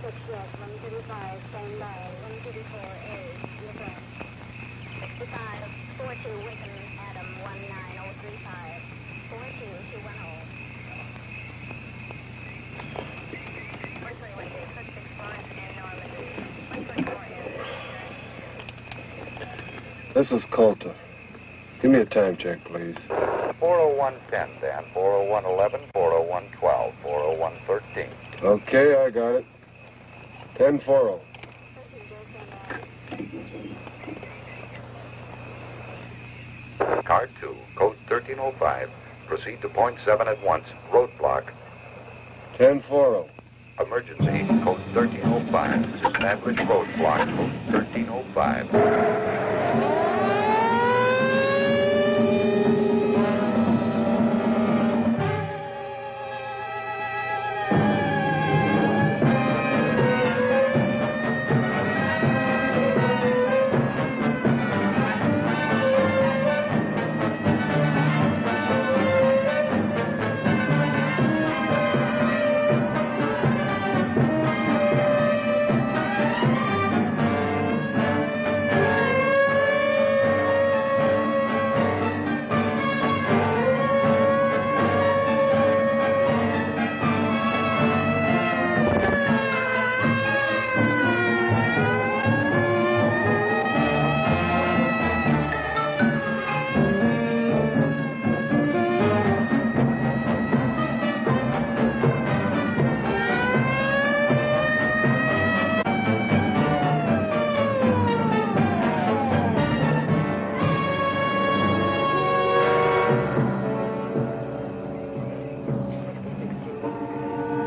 136 left, 135, stand by, 134 is, look out. 65, 42, Wigan, Adam, 19035, 42, 210. 121, J, 665, and Normandy, 124 is. This is Coulter. Give me a time check, please. 40110, Dan. 40111, 40112, 40113. Okay, I got it. 10-4. Car 2, code 1305. Proceed to point 7 at once. Roadblock. 10-4. Emergency, code 1305. Establish roadblock, code 1305.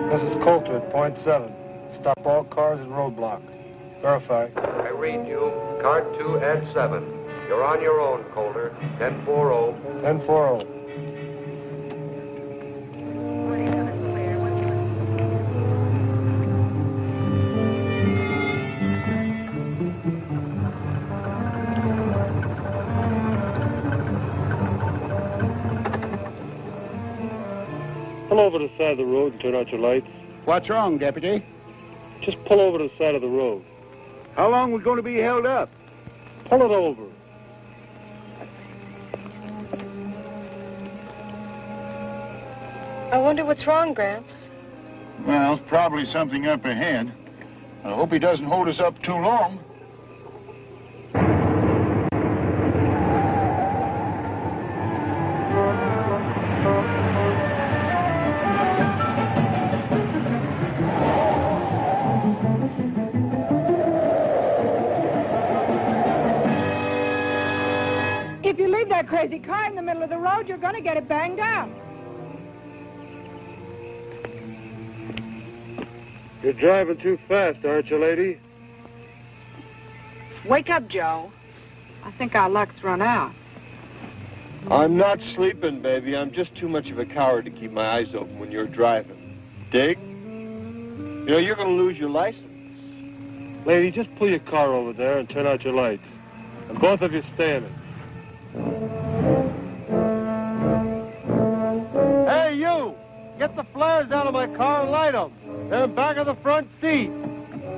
This is Coulter at point 7. Stop all cars and roadblock. Verify. I read you. Car 2 at 7. You're on your own, Coulter. 10-4. 10-4. Pull over to the side of the road and turn out your lights. What's wrong, Deputy? Just pull over to the side of the road. How long we going to be held up? Pull it over. I wonder what's wrong, Gramps. Well, probably something up ahead. I hope he doesn't hold us up too long. If you leave that crazy car in the middle of the road, you're going to get it banged out. You're driving too fast, aren't you, lady? Wake up, Joe. I think our luck's run out. I'm not sleeping, baby. I'm just too much of a coward to keep my eyes open when you're driving. Dig? You know, you're going to lose your license. Lady, just pull your car over there and turn out your lights. And both of you standing. Hey, you! Get the flares out of my car and light them. They're in back of the front seat.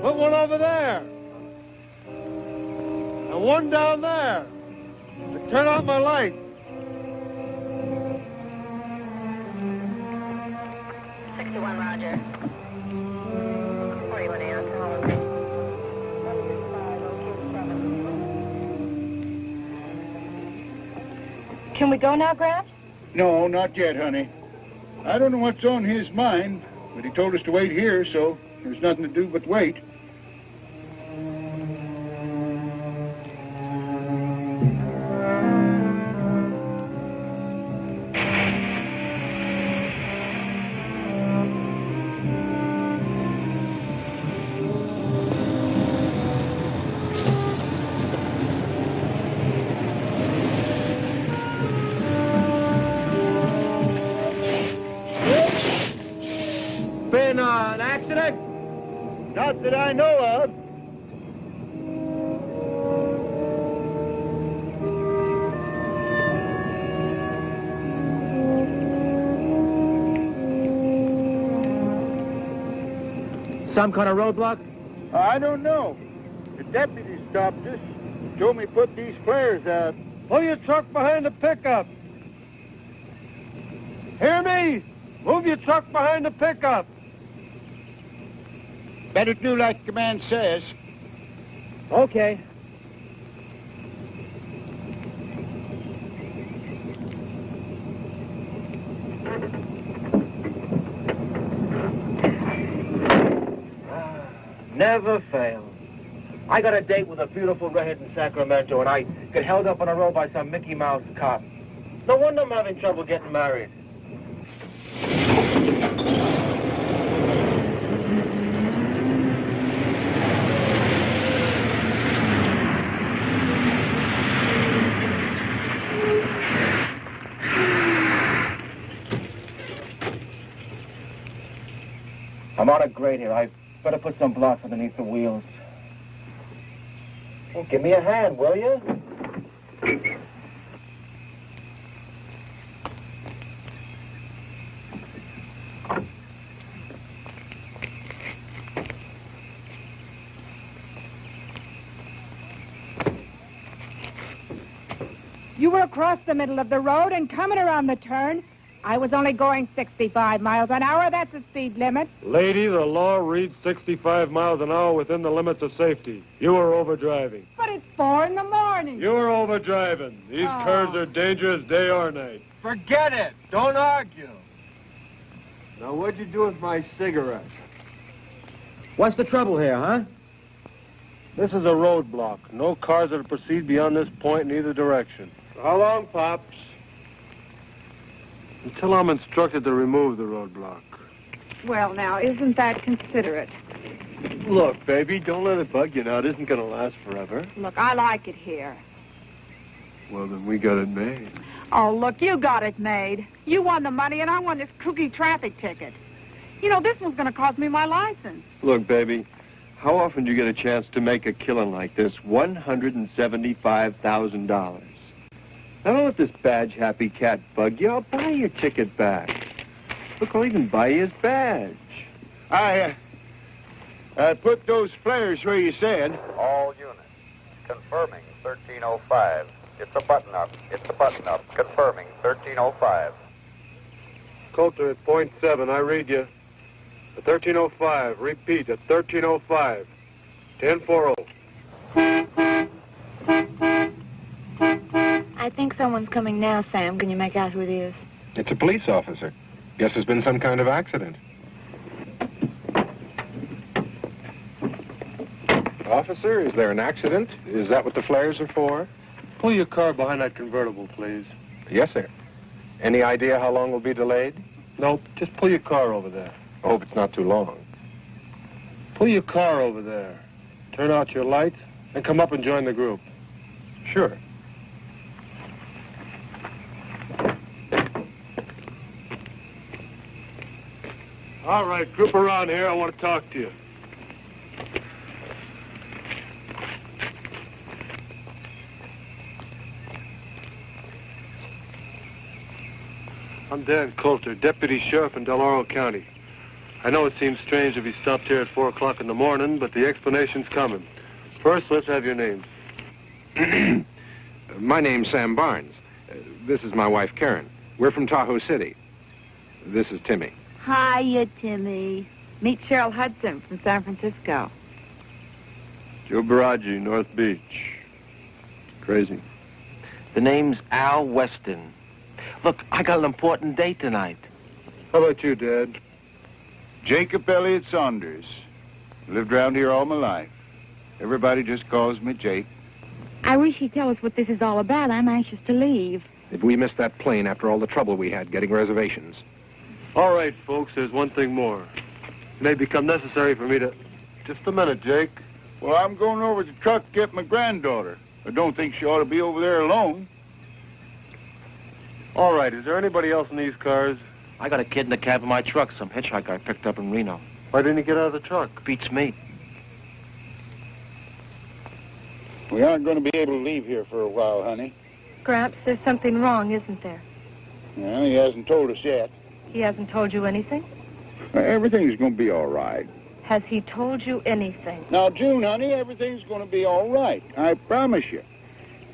Put one over there. And one down there. And turn out my lights. 61, Roger. 41, Ann, Collins. 165, Can we go now, Gramps? No, not yet, honey. I don't know what's on his mind, but he told us to wait here, so there's nothing to do but wait. Been an accident? Not that I know of. Some kind of roadblock? I don't know. The deputy stopped us. Told me put these flares out. Pull your truck behind the pickup. Hear me? Move your truck behind the pickup. Better do like the man says. Okay. Never fail. I got a date with a beautiful redhead in Sacramento, and I get held up on a road by some Mickey Mouse cop. No wonder I'm having trouble getting married. I'm on a grade here. I better put some blocks underneath the wheels. Well, give me a hand, will you? You were across the middle of the road and coming around the turn. I was only going 65 miles an hour. That's the speed limit. Lady, the law reads 65 miles an hour within the limits of safety. You were overdriving. But it's 4 in the morning. You were overdriving. These curves are dangerous day or night. Forget it. Don't argue. Now, what'd you do with my cigarette? What's the trouble here, huh? This is a roadblock. No cars are to proceed beyond this point in either direction. How long, Pops? Until I'm instructed to remove the roadblock. Well, now, isn't that considerate? Look, baby, don't let it bug you now. It isn't going to last forever. Look, I like it here. Well, then we got it made. Oh, look, you got it made. You won the money, and I won this kooky traffic ticket. You know, this one's going to cost me my license. Look, baby, how often do you get a chance to make a killing like this? $175,000. I don't let this badge-happy cat bug you. I'll buy your ticket back. Look, I'll even buy you his badge. I put those flares where you said. All units. Confirming 1305. It's a button-up. It's a button-up. Confirming 1305. Coulter at .7. I read you. At 1305. Repeat, at 1305. 1040. I think someone's coming now, Sam. Can you make out who it is? It's a police officer. Guess there's been some kind of accident. Officer, is there an accident? Is that what the flares are for? Pull your car behind that convertible, please. Yes, sir. Any idea how long we'll be delayed? Nope, just pull your car over there. I hope it's not too long. Pull your car over there. Turn out your lights and come up and join the group. Sure. All right, group around here. I want to talk to you. I'm Dan Coulter, Deputy Sheriff in Del Oro County. I know it seems strange if he stopped here at 4 o'clock in the morning, but the explanation's coming. First, let's have your names. My name's Sam Barnes. This is my wife, Karen. We're from Tahoe City. This is Timmy. Hiya, Timmy. Meet Cheryl Hudson from San Francisco. Joe Baraggi, North Beach. Crazy. The name's Al Weston. Look, I got an important date tonight. How about you, Dad? Jacob Elliott Saunders. Lived around here all my life. Everybody just calls me Jake. I wish he'd tell us what this is all about. I'm anxious to leave. Did we miss that plane after all the trouble we had getting reservations? All right, folks, there's one thing more. It may become necessary for me to... Just a minute, Jake. Well, I'm going over to the truck to get my granddaughter. I don't think she ought to be over there alone. All right, is there anybody else in these cars? I got a kid in the cab of my truck, some hitchhiker I picked up in Reno. Why didn't he get out of the truck? Beats me. We aren't going to be able to leave here for a while, honey. Gramps, there's something wrong, isn't there? Well, he hasn't told us yet. He hasn't told you anything? Everything's going to be all right. Has he told you anything? Now, June, honey, everything's going to be all right. I promise you.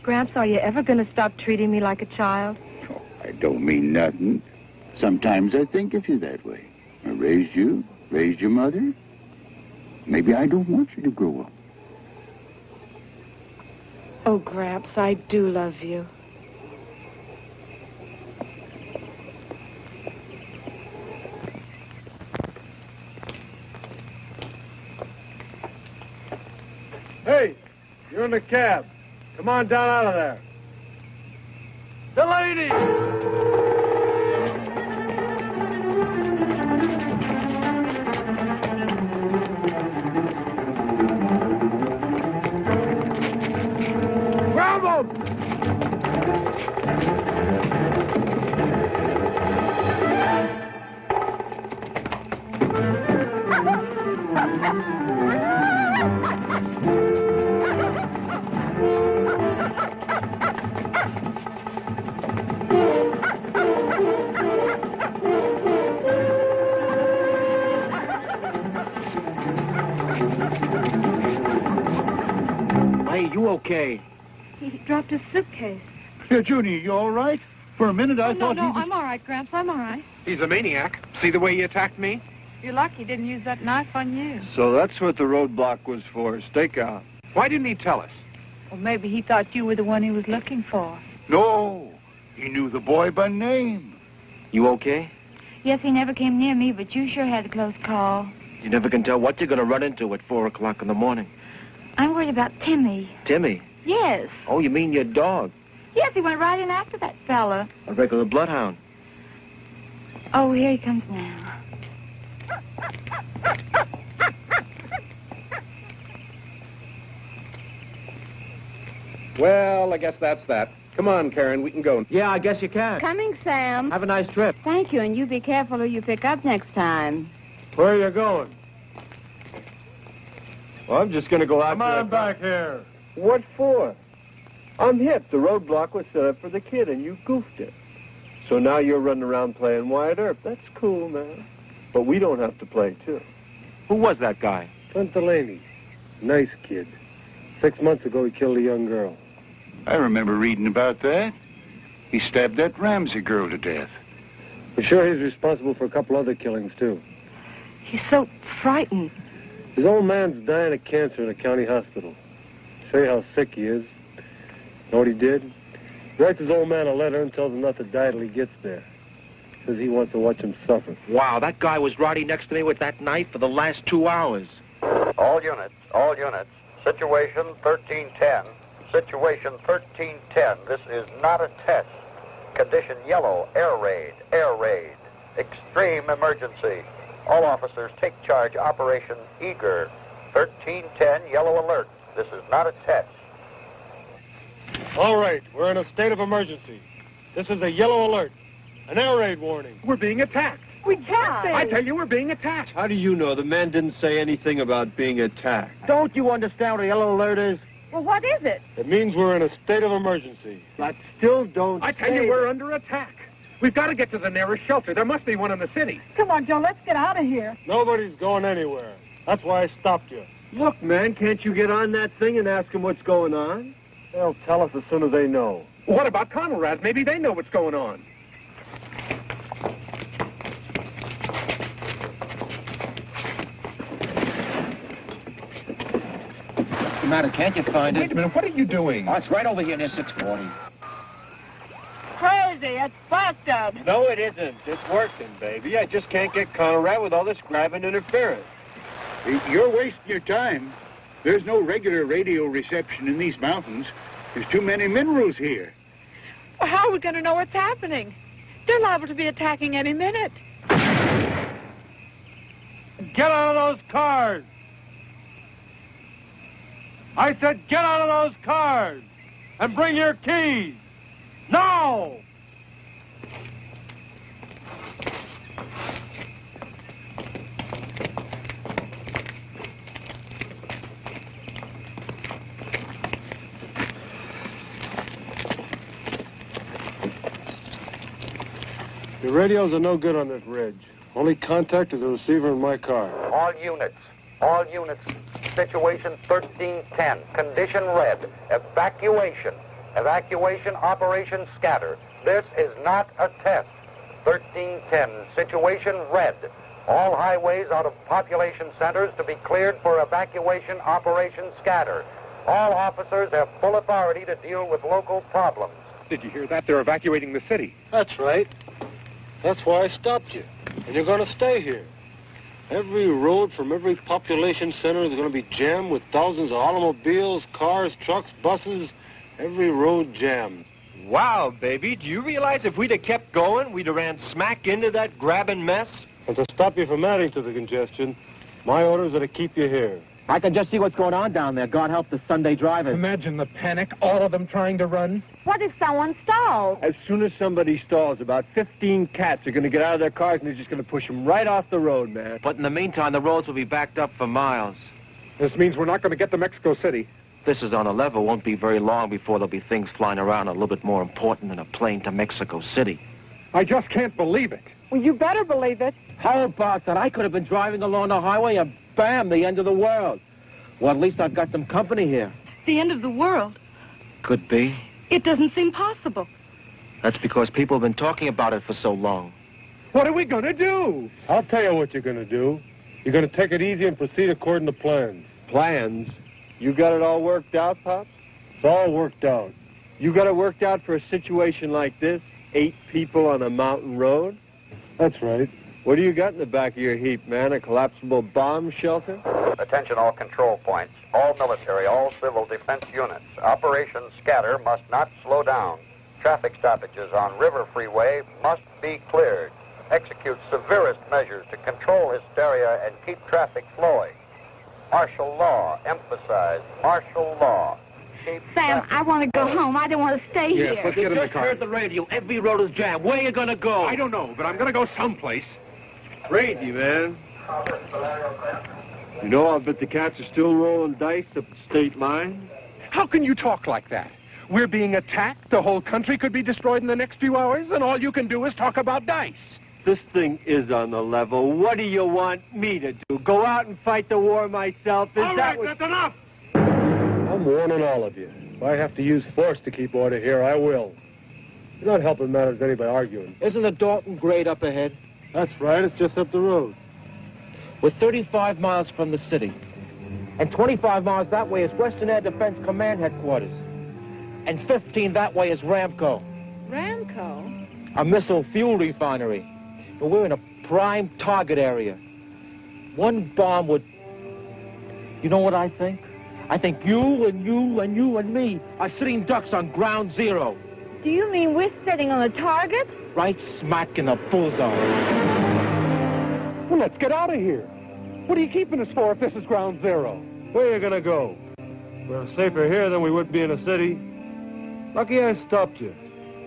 Gramps, are you ever going to stop treating me like a child? Oh, I don't mean nothing. Sometimes I think of you that way. I raised you, raised your mother. Maybe I don't want you to grow up. Oh, Gramps, I do love you. Hey, you're in the cab. Come on down out of there. The lady! Grab him! Hey, you okay? He dropped his suitcase. Here, Junie, you all right? For a minute, I thought he was... I'm all right, Gramps. I'm all right. He's a maniac. See the way he attacked me? You're lucky he didn't use that knife on you. So that's what the roadblock was for, stakeout. Why didn't he tell us? Well, maybe he thought you were the one he was looking for. No, he knew the boy by name. You okay? Yes, he never came near me, but you sure had a close call. You never can tell what you're going to run into at 4 o'clock in the morning. I'm worried about Timmy. Timmy? Yes. Oh, you mean your dog? Yes, he went right in after that fella. A regular bloodhound. Oh, here he comes now. Well, I guess that's that. Come on, Karen, we can go. Yeah, I guess you can. Coming, Sam. Have a nice trip. Thank you, and you be careful who you pick up next time. Where are you going? Well, I'm just going to go out. Come on back here. What for? I'm hip. The roadblock was set up for the kid, and you goofed it. So now you're running around playing Wyatt Earp. That's cool, man. But we don't have to play, too. Who was that guy? Clint Delaney. Nice kid. 6 months ago, he killed a young girl. I remember reading about that. He stabbed that Ramsey girl to death. I'm sure he's responsible for a couple other killings, too. He's so frightened. His old man's dying of cancer in a county hospital. Show you how sick he is. Know what he did? He writes his old man a letter and tells him not to die till he gets there. Says he wants to watch him suffer. Wow, that guy was riding next to me with that knife for the last 2 hours. All units. Situation 1310. Situation 1310. This is not a test. Condition yellow. Air raid. Extreme emergency. All officers take charge. Operation Eager. 1310. Yellow alert. This is not a test. All right, we're in a state of emergency. This is a yellow alert. An air raid warning. We're being attacked. We can't be. I tell you, we're being attacked. How do you know? The man didn't say anything about being attacked. Don't you understand what a yellow alert is? Well, what is it? It means we're in a state of emergency. But still don't I tell you, we're under attack. We've got to get to the nearest shelter. There must be one in the city. Come on, Joe, let's get out of here. Nobody's going anywhere. That's why I stopped you. Look, man, can't you get on that thing and ask them what's going on? They'll tell us as soon as they know. What about Conrad? Maybe they know what's going on. What's the matter? Can't you find it? Wait a minute, what are you doing? Oh, it's right over here near 640. Crazy, it's busted. No, it isn't. It's working, baby. I just can't get Conrad with all this grabbing interference. You're wasting your time. There's no regular radio reception in these mountains. There's too many minerals here. Well, how are we going to know what's happening? They're liable to be attacking any minute. Get out of those cars! I said get out of those cars! And bring your keys! Now! The radios are no good on this ridge. Only contact is the receiver in my car. All units. All units, situation 1310, condition red, evacuation. Evacuation, operation scatter. This is not a test. 1310, situation red. All highways out of population centers to be cleared for evacuation, operation scatter. All officers have full authority to deal with local problems. Did you hear that? They're evacuating the city. That's right. That's why I stopped you. And you're going to stay here. Every road from every population center is going to be jammed with thousands of automobiles, cars, trucks, buses. Every road jammed. Wow, baby. Do you realize if we'd have kept going, we'd have ran smack into that grabbing mess? And to stop you from adding to the congestion, my orders are to keep you here. I can just see what's going on down there. God help the Sunday drivers. Imagine the panic, all of them trying to run. What if someone stalls? As soon as somebody stalls, about 15 cats are going to get out of their cars and they're just going to push them right off the road, man. But in the meantime, the roads will be backed up for miles. This means we're not going to get to Mexico City. This is on a level. Won't be very long before there'll be things flying around a little bit more important than a plane to Mexico City. I just can't believe it. Well, you better believe it. How about that? I could have been driving along the highway and bam, the end of the world. Well, at least I've got some company here. The end of the world? Could be. It doesn't seem possible. That's because people have been talking about it for so long. What are we going to do? I'll tell you what you're going to do. You're going to take it easy and proceed according to plans. Plans? You got it all worked out, Pops? It's all worked out. You got it worked out for a situation like this? 8 people on a mountain road? That's right. What do you got in the back of your heap, man? A collapsible bomb shelter? Attention all control points, all military, all civil defense units. Operation Scatter must not slow down. Traffic stoppages on River Freeway must be cleared. Execute severest measures to control hysteria and keep traffic flowing. Martial law, emphasize martial law. Sam, I want to go home. I don't want to stay Yes, here. let's get in the car. Heard the radio. Every road is jammed. Where are you going to go? I don't know, but I'm going to go someplace. Crazy, man. You know, I'll bet the cats are still rolling dice up the state line. How can you talk like that? We're being attacked. The whole country could be destroyed in the next few hours, and all you can do is talk about dice. This thing is on the level. What do you want me to do? Go out and fight the war myself? All right, that's enough. I'm warning all of you. If I have to use force to keep order here, I will. You're not helping matters any by arguing. Isn't the Dalton grade up ahead? That's right. It's just up the road. We're 35 miles from the city. And 25 miles that way is Western Air Defense Command Headquarters. And 15 that way is Ramco. Ramco? A missile fuel refinery. And we're in a prime target area. One bomb would... You know what I think? I think you and you and you and me are sitting ducks on ground zero. Do you mean we're sitting on a target? Right smack in the bullseye. Well, let's get out of here. What are you keeping us for if this is ground zero? Where are you going to go? We're safer here than we would be in a city. Lucky I stopped you.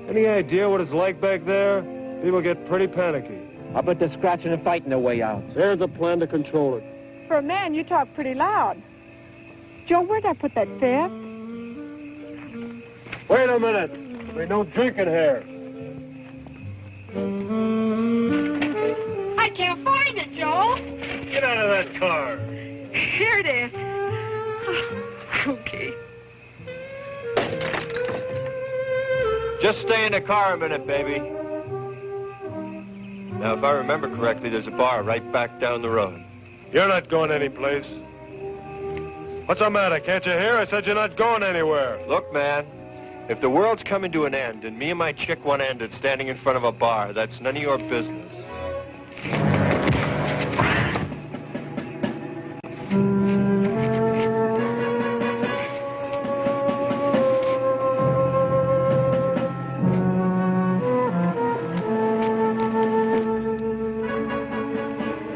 Any idea what it's like back there? People get pretty panicky. I bet they're scratching and fighting their way out. There's a plan to control it. For a man, you talk pretty loud. Joe, where'd I put that fifth? Wait a minute. We don't drink in here. I can't find it, Joel. Get out of that car. Here it is. Okay. Just stay in the car a minute, baby. Now, if I remember correctly, there's a bar right back down the road. You're not going anyplace. What's the matter? Can't you hear? I said you're not going anywhere. Look, man, if the world's coming to an end and me and my chick one-ended standing in front of a bar, that's none of your business.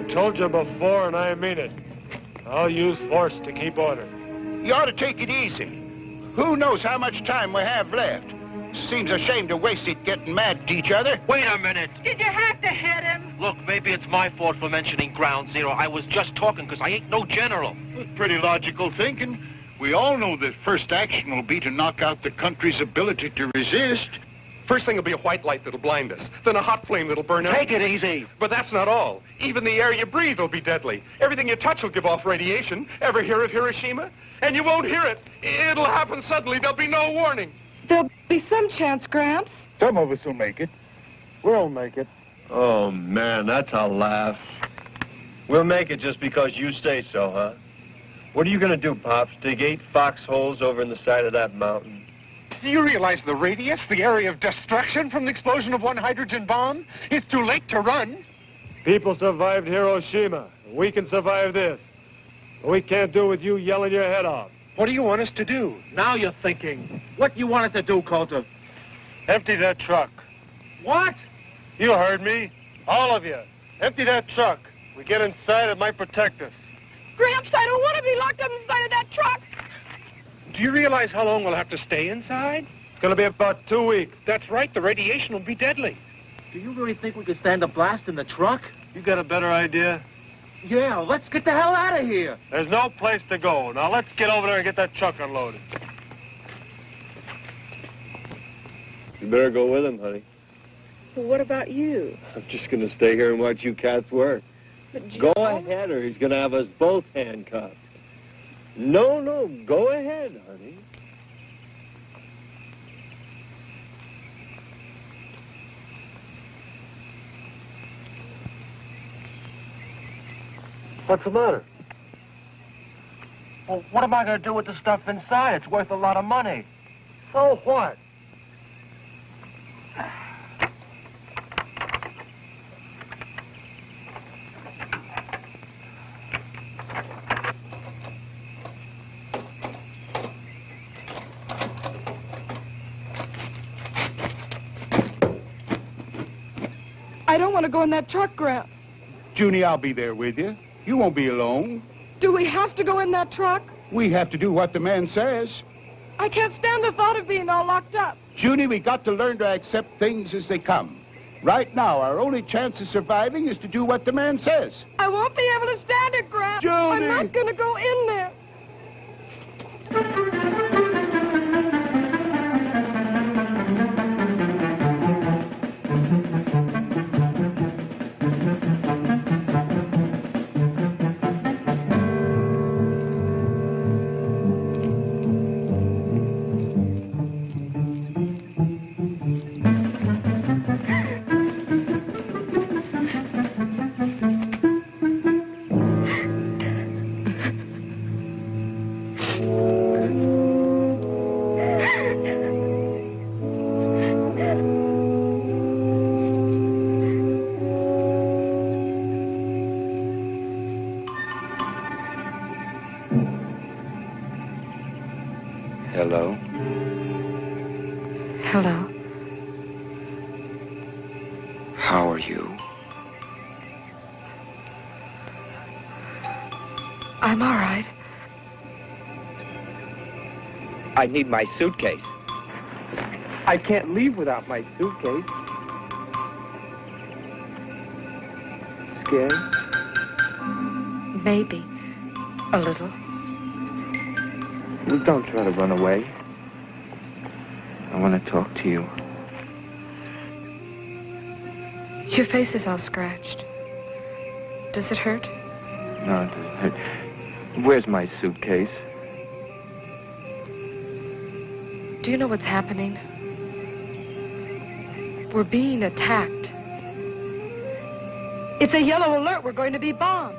I told you before, and I mean it. I'll use force to keep order. You ought to take it easy. Who knows how much time we have left? Seems a shame to waste it getting mad at each other. Wait a minute. Did you have to hit him? Look, maybe it's my fault for mentioning ground zero. I was just talking because I ain't no general. Pretty logical thinking. We all know that first action will be to knock out the country's ability to resist. First thing will be a white light that'll blind us, then a hot flame that'll burn up. Take it easy. But that's not all. Even the air you breathe will be deadly. Everything you touch will give off radiation. Ever hear of Hiroshima? And you won't hear it. It'll happen suddenly. There'll be no warning. There'll be some chance, Gramps. Some of us will make it. We'll make it. Oh, man, that's a laugh. We'll make it just because you say so, huh? What are you going to do, Pops? Dig 8 foxholes over in the side of that mountain? Do you realize the radius, the area of destruction from the explosion of one hydrogen bomb? It's too late to run. People survived Hiroshima. We can survive this. But we can't do it with you yelling your head off. What do you want us to do? Now you're thinking. What do you want us to do, Coulter? Empty that truck. What? You heard me. All of you. Empty that truck. We get inside, it might protect us. Gramps, I don't want to be locked up inside of that truck. Do you realize how long we'll have to stay inside? It's going to be about 2 weeks. That's right. The radiation will be deadly. Do you really think we could stand a blast in the truck? You got a better idea? Yeah, let's get the hell out of here. There's no place to go. Now let's get over there and get that truck unloaded. You better go with him, honey. Well, what about you? I'm just going to stay here and watch you cats work. But Go ahead, or he's going to have us both handcuffed. No, go ahead, honey. What's the matter? Well, what am I going to do with the stuff inside? It's worth a lot of money. So what? I don't want to go in that truck, Gramps. Junie, I'll be there with you. You won't be alone. Do we have to go in that truck? We have to do what the man says. I can't stand the thought of being all locked up. Junie, we got to learn to accept things as they come. Right now, our only chance of surviving is to do what the man says. I won't be able to stand it, Gramps. Junie! I'm not going to go in there. Hello? Hello. How are you? I'm all right. I need my suitcase. I can't leave without my suitcase. Scared? Maybe. A little. Well, don't try to run away. I want to talk to you. Your face is all scratched. Does it hurt? No, it doesn't hurt. Where's my suitcase? Do you know what's happening? We're being attacked. It's a yellow alert. We're going to be bombed.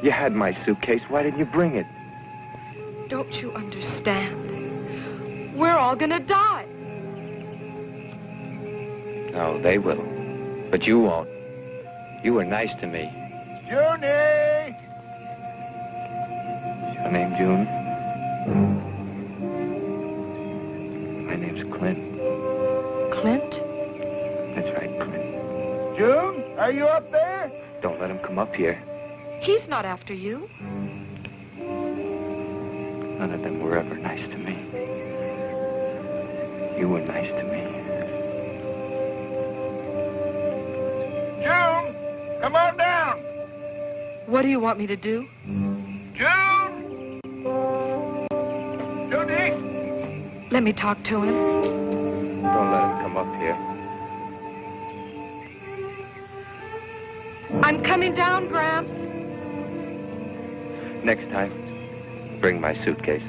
You had my suitcase. Why didn't you bring it? Don't you understand? We're all gonna die. No, they will. But you won't. You were nice to me. Junie! Your name June? My name's Clint. Clint? That's right, Clint. June, are you up there? Don't let him come up here. He's not after you. None of them were ever nice to me. You were nice to me. June, come on down. What do you want me to do? June! Junie! Let me talk to him. Don't let him come up here. I'm coming down, Gramps. Next time, bring my suitcase.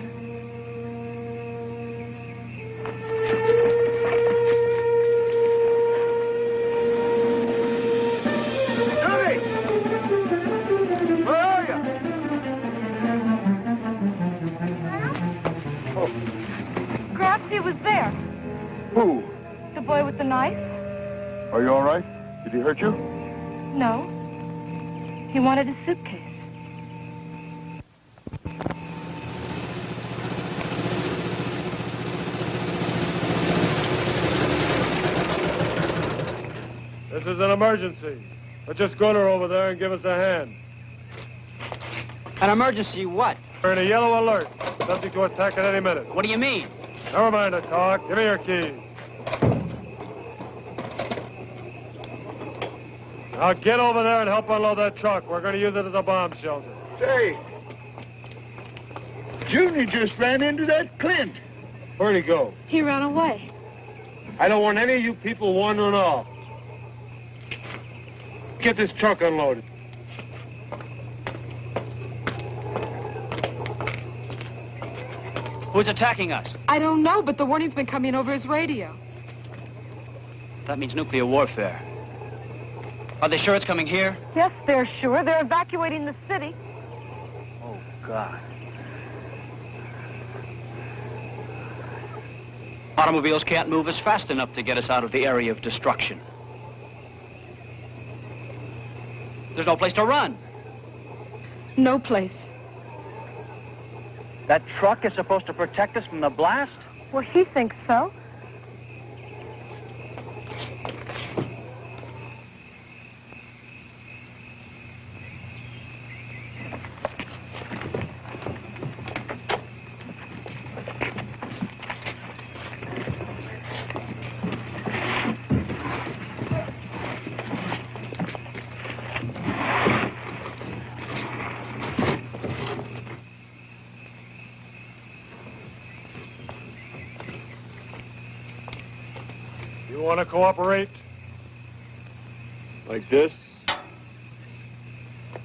Gramps, he was there. Who? The boy with the knife? Are you all right? Did he hurt you? No. He wanted his suitcase. This is an emergency. But just go to her over there and give us a hand. An emergency what? We're in a yellow alert. Subject to attack at any minute. What do you mean? Never mind the talk. Give me your keys. Now get over there and help unload that truck. We're going to use it as a bomb shelter. Say, Junior just ran into that Clint. Where'd he go? He ran away. I don't want any of you people wandering off. Get this truck unloaded. Who's attacking us? I don't know, but the warning's been coming over his radio. That means nuclear warfare. Are they sure it's coming here? Yes, they're sure. They're evacuating the city. Oh, God. Automobiles can't move us fast enough to get us out of the area of destruction. There's no place to run. No place. That truck is supposed to protect us from the blast? Well, he thinks so. You want to cooperate? Like this?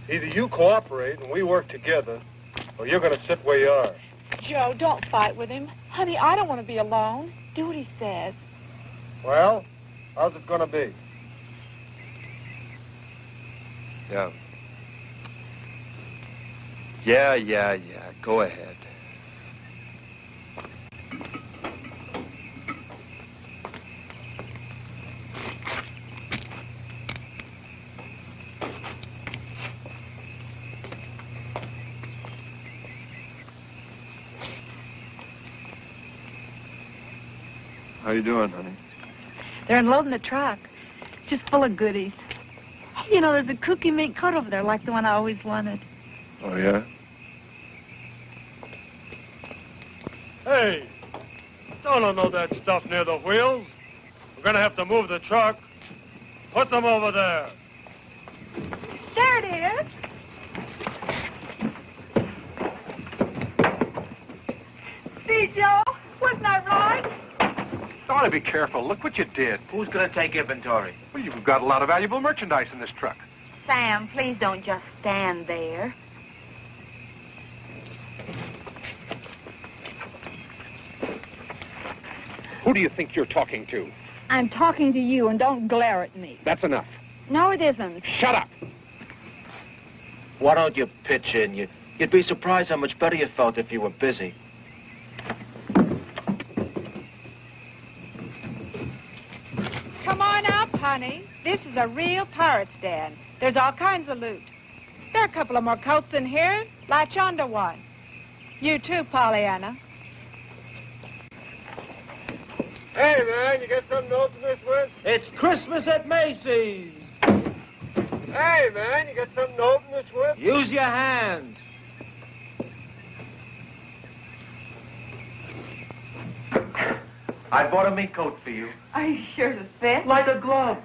Either you cooperate and we work together, or you're going to sit where you are. Joe, don't fight with him. Honey, I don't want to be alone. Do what he says. Well, how's it going to be? Yeah. Yeah. Go ahead. How you doing, honey? They're unloading the truck. Just full of goodies. You know, there's a cookie mink coat over there like the one I always wanted. Oh, yeah? Hey, don't unload that stuff near the wheels. We're going to have to move the truck. Put them over there. There it is. See, Joe? Wasn't I right? You ought to be careful. Look what you did. Who's going to take inventory? Well, you've got a lot of valuable merchandise in this truck. Sam, please don't just stand there. Who do you think you're talking to? I'm talking to you, and don't glare at me. That's enough. No, it isn't. Shut up. Why don't you pitch in? You'd be surprised how much better you felt if you were busy. Come on up, honey. This is a real pirate's den. There's all kinds of loot. There are a couple of more coats in here. Latch onto one. You too, Pollyanna. Hey, man, you got something to open this with? It's Christmas at Macy's. Hey, man, you got something to open this with? Use your hand. I bought a mink coat for you. Are you sure to fit? Like a glove.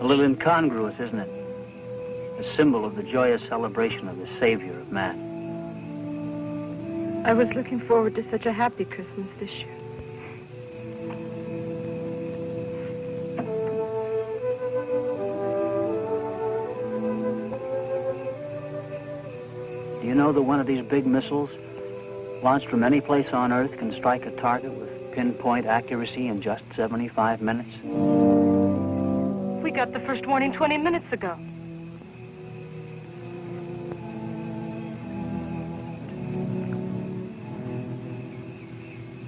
A little incongruous, isn't it? a symbol of the joyous celebration of the Savior of man. I was looking forward to such a happy Christmas this year. Do you know that one of these big missiles, launched from any place on Earth, can strike a target with pinpoint accuracy in just 75 minutes? We got the first warning 20 minutes ago.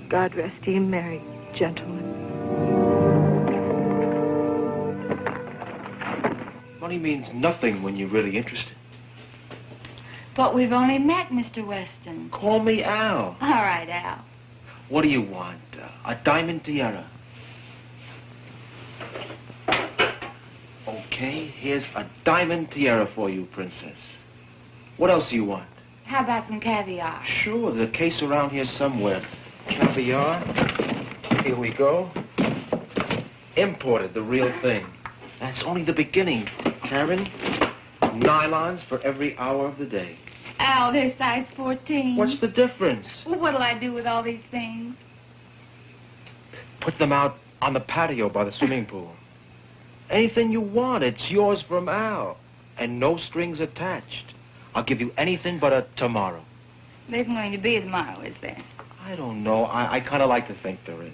God rest ye merry, gentlemen. Money means nothing when you're really interested. But we've only met, Mr. Weston. Call me Al. All right, Al. What do you want? A diamond tiara. Okay, here's a diamond tiara for you, Princess. What else do you want? How about some caviar? Sure, there's a case around here somewhere. Caviar. Here we go. Imported, the real thing. That's only the beginning, Karen. Nylons for every hour of the day. Al, they're size 14. What's the difference? Well, what'll I do with all these things? Put them out on the patio by the swimming pool. Anything you want, it's yours from Al. And no strings attached. I'll give you anything but a tomorrow. There isn't going to be a tomorrow, is there? I don't know. I kind of like to think there is.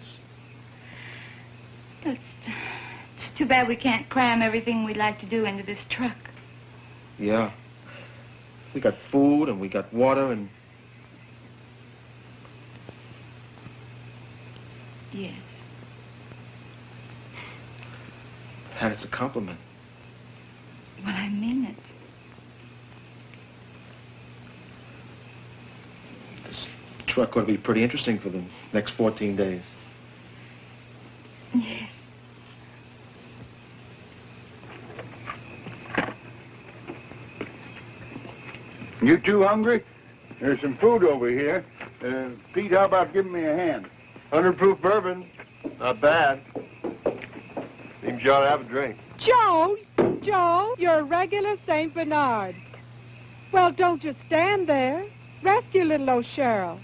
It's too bad we can't cram everything we'd like to do into this truck. Yeah. We got food and we got water and... Yes. And it's a compliment. Well, I mean it. This truck ought to be pretty interesting for the next 14 days. Yes. You two hungry? There's some food over here. Pete, how about giving me a hand? 100 proof bourbon. Not bad. Seems you ought to have a drink. Joe, you're a regular St. Bernard. Well, don't just stand there. Rescue little old Cheryl.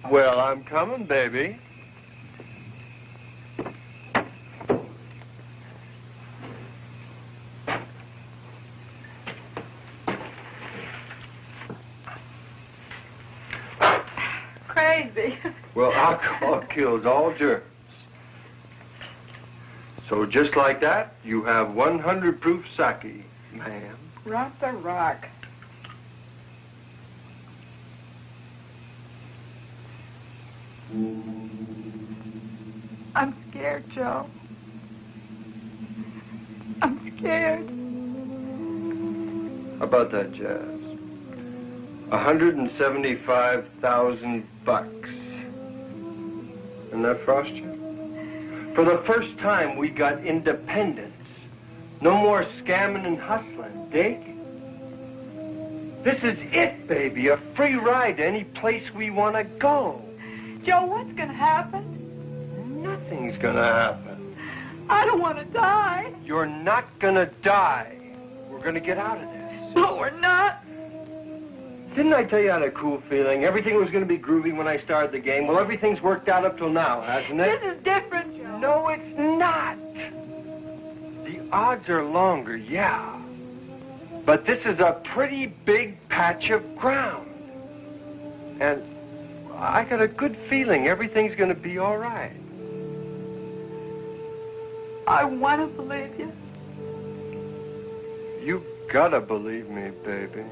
Well, I'm coming, baby. Crazy. Well, alcohol kills all germs. So just like that, you have 100 proof sake, ma'am. Rock the rock. I'm scared, Joe. I'm scared. How about that, Jazz? 175,000 bucks. Isn't that frost you? For the first time, we got independence. No more scamming and hustling. Dig? This is it, baby. A free ride to any place we want to go. Joe, what's going to happen? Nothing's going to happen. I don't want to die. You're not going to die. We're going to get out of this. No, we're not. Didn't I tell you I had a cool feeling? Everything was going to be groovy when I started the game. Well, everything's worked out up till now, hasn't it? This is different, Joe. No, it's not. The odds are longer, yeah. But this is a pretty big patch of ground. And I got a good feeling everything's going to be all right. I want to believe you. You gotta believe me, baby.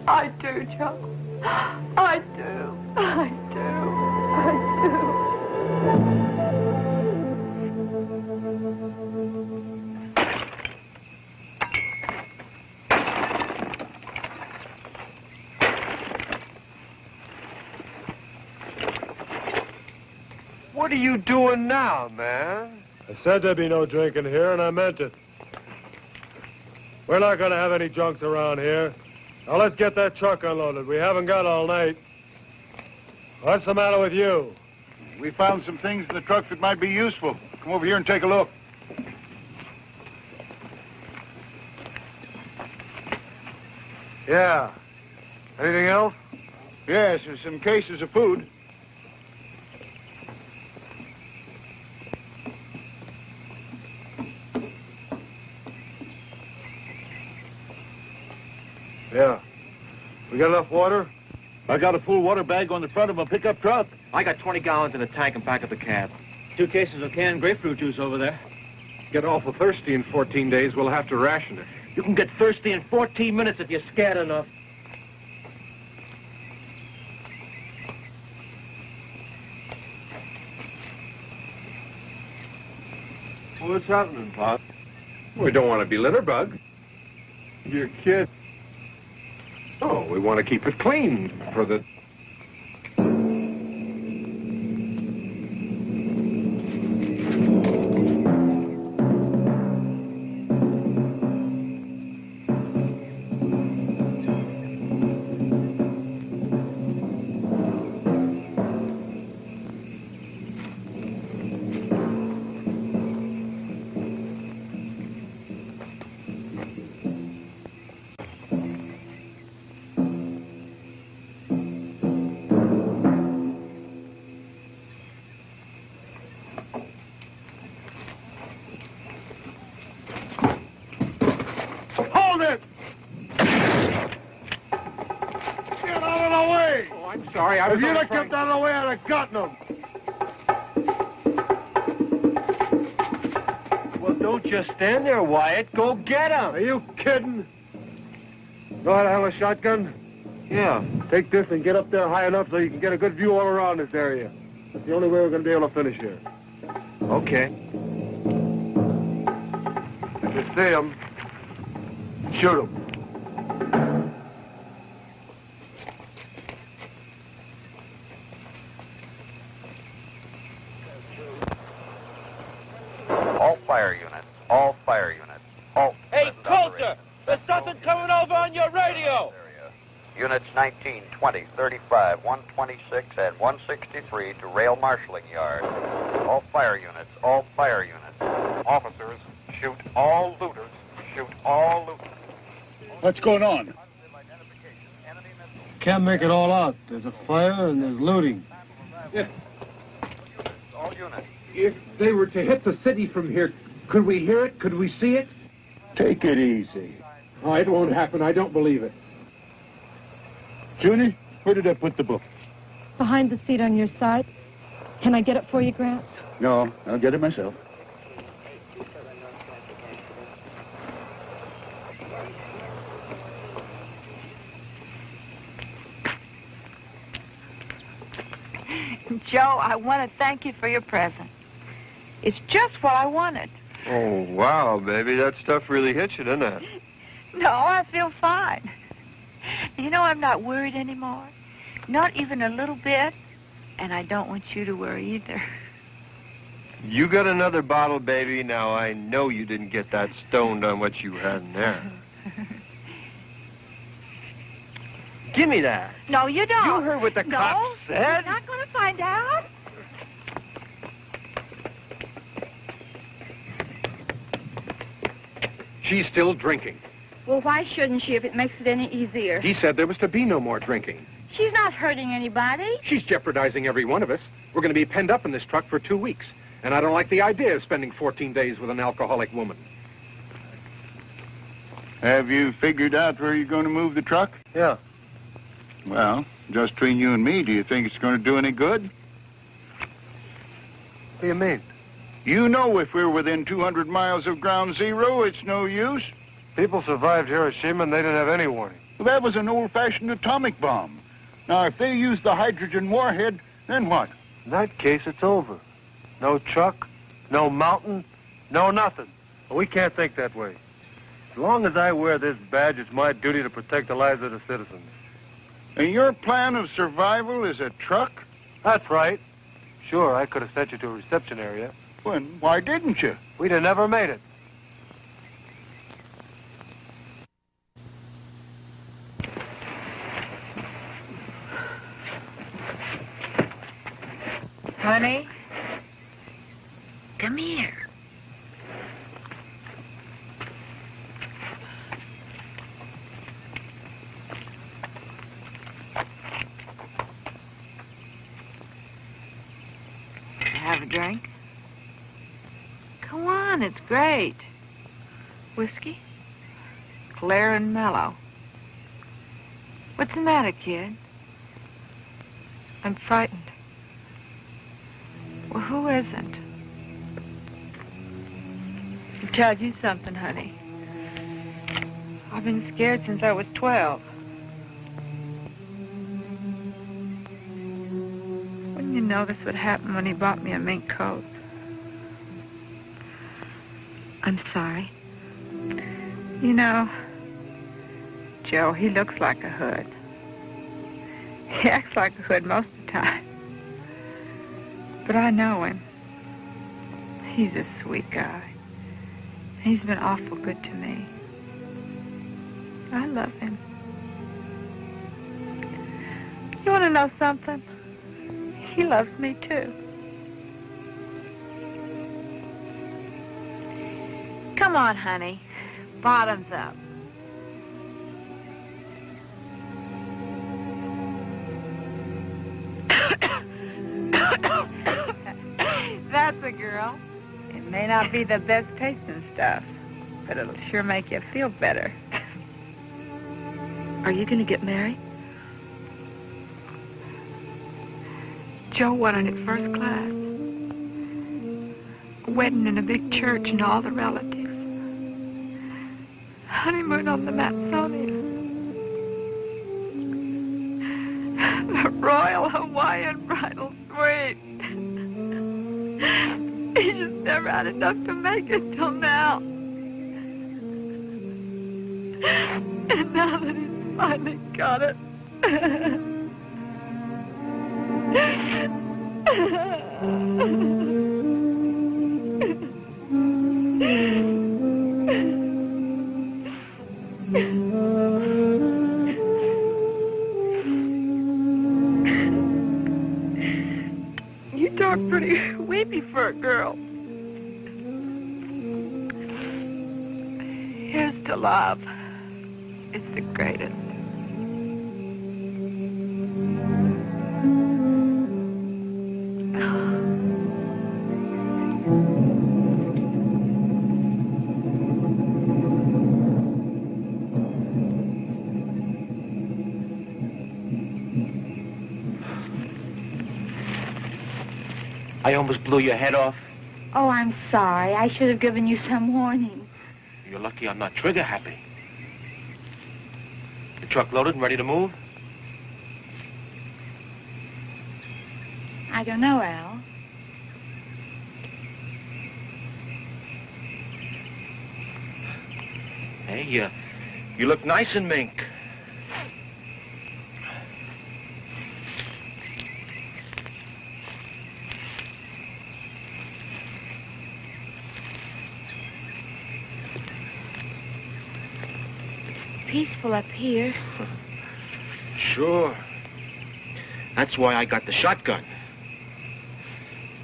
I do, Joe. I do. I do. I do. What are you doing now, man? I said there'd be no drinking here, and I meant it. We're not going to have any drunks around here. Now, let's get that truck unloaded. We haven't got all night. What's the matter with you? We found some things in the truck that might be useful. Come over here and take a look. Yeah. Anything else? Yes, there's some cases of food. Yeah. We got enough water? I got a full water bag on the front of a pickup truck. I got 20 gallons in a tank in back of the cab. 2 cases of canned grapefruit juice over there. Get awful thirsty in 14 days, we'll have to ration it. You can get thirsty in 14 minutes if you're scared enough. What's happening, Pop? We don't want to be litter bug. Your kid. Oh, we want to keep it clean for the... Hold it! Get out of the way! Oh, I'm sorry, I was If you'd only have kept out of the way, I'd have gotten them. Well, don't just stand there, Wyatt. Go get him. Are you kidding? Know how to handle a shotgun? Yeah. Take this and get up there high enough so you can get a good view all around this area. That's the only way we're going to be able to finish here. Okay. If you see them, shoot them. All fire units. All fire units. Halt. Hey, Coulter! There's something coming over on your radio! Units 19, 20, 35, 126, and 163 to rail marshalling yard. All fire units. All fire units. Officers, shoot all looters. Shoot all looters. What's going on? Can't make it all out. There's a fire and there's looting. All units. If they were to hit the city from here, could we hear it? Could we see it? Take it easy. Oh, it won't happen. I don't believe it. Junie, where did I put the book? Behind the seat on your side. Can I get it for you, Grant? No, I'll get it myself. Joe, I want to thank you for your present. It's just what I wanted. Oh, wow, baby. That stuff really hits you, doesn't it? No, I feel fine. You know, I'm not worried anymore. Not even a little bit. And I don't want you to worry either. You got another bottle, baby. Now, I know you didn't get that stoned on what you had in there. Give me that. No, you don't. You heard what the cop said. You're not going to find out. She's still drinking. Well, why shouldn't she if it makes it any easier? He said there was to be no more drinking. She's not hurting anybody. She's jeopardizing every one of us. We're going to be penned up in this truck for 2 weeks. And I don't like the idea of spending 14 days with an alcoholic woman. Have you figured out where you're going to move the truck? Yeah. Well, just between you and me, do you think it's going to do any good? What do you mean? You know if we're within 200 miles of ground zero, it's no use. People survived Hiroshima and they didn't have any warning. Well, that was an old-fashioned atomic bomb. Now, if they use the hydrogen warhead, then what? In that case, it's over. No truck, no mountain, no nothing. But we can't think that way. As long as I wear this badge, it's my duty to protect the lives of the citizens. And your plan of survival is a truck? That's right. Sure, I could have sent you to a reception area. Well, why didn't you? We'd have never made it. Honey, come here. drink? Come on, it's great. Whiskey? Clear and mellow. What's the matter, kid? I'm frightened. Well, who isn't? I'll tell you something, honey. I've been scared since I was 12. Wouldn't you notice what happened when he bought me a mink coat? I'm sorry. You know, Joe, he looks like a hood. He acts like a hood most of the time. But I know him. He's a sweet guy. He's been awful good to me. I love him. You want to know something? He loves me, too. Come on, honey. Bottoms up. That's a girl. It may not be the best tasting stuff, but it'll sure make you feel better. Are you going to get married? Joe wanted it first class. A wedding in a big church and all the relatives. Honeymoon on the Matsonia. The Royal Hawaiian Bridal Suite. He just never had enough to make it till now. And now that he's finally got it. You talk pretty weepy for a girl. Here's to love. It's the greatest. I almost blew your head off. Oh, I'm sorry. I should have given you some warning. You're lucky I'm not trigger happy. The truck loaded and ready to move? I don't know, Al. Hey, you look nice in mink. Peaceful up here. Sure. That's why I got the shotgun.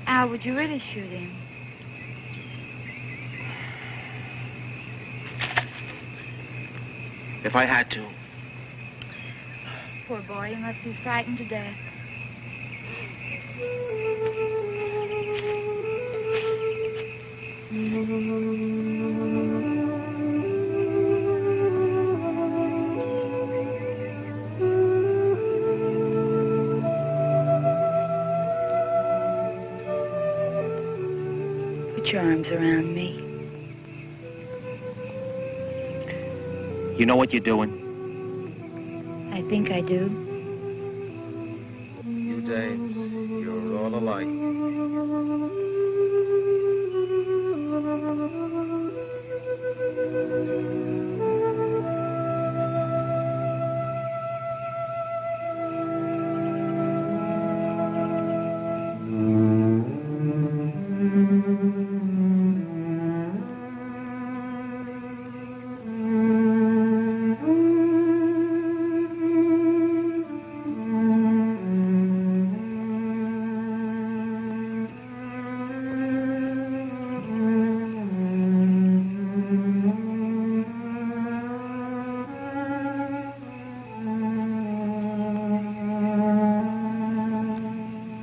Al, would you really shoot him? If I had to. Poor boy, he must be frightened to death. Put your arms around me. You know what you're doing? I think I do. You dames, you're all alike.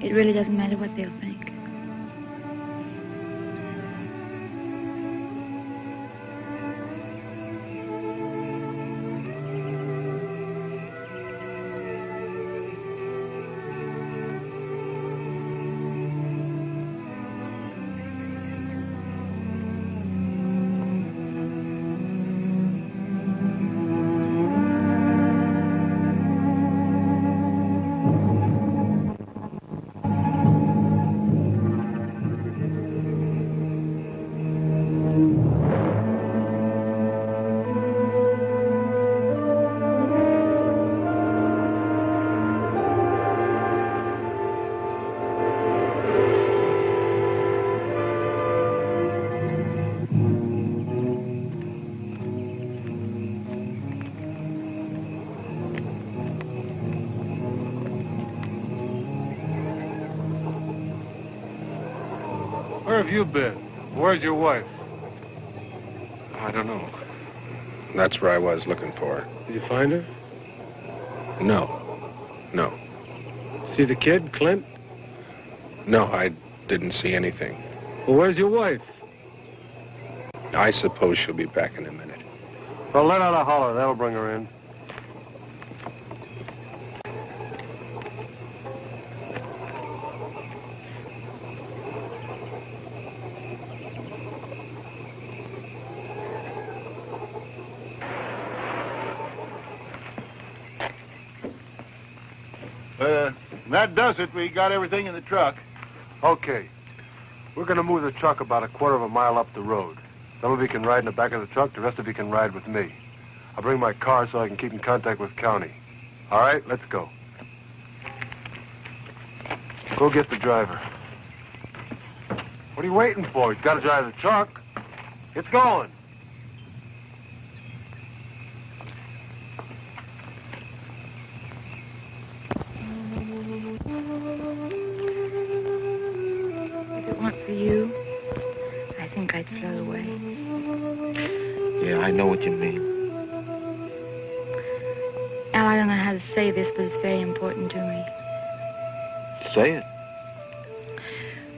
It really doesn't matter what they'll think. Where have you been? Where's your wife? I don't know. That's where I was looking for her. Did you find her? No. No. See the kid, Clint? No, I didn't see anything. Well, where's your wife? I suppose she'll be back in a minute. Well, let out a holler. That'll bring her in. That does it. We got everything in the truck. Okay. We're going to move the truck about a quarter of a mile up the road. Some of you can ride in the back of the truck. The rest of you can ride with me. I'll bring my car so I can keep in contact with county. All right, let's go. Go get the driver. What are you waiting for? He's got to drive the truck. It's going. If it weren't for you, I think I'd throw away. Yeah, I know what you mean. Al, I don't know how to say this, but it's very important to me. Say it.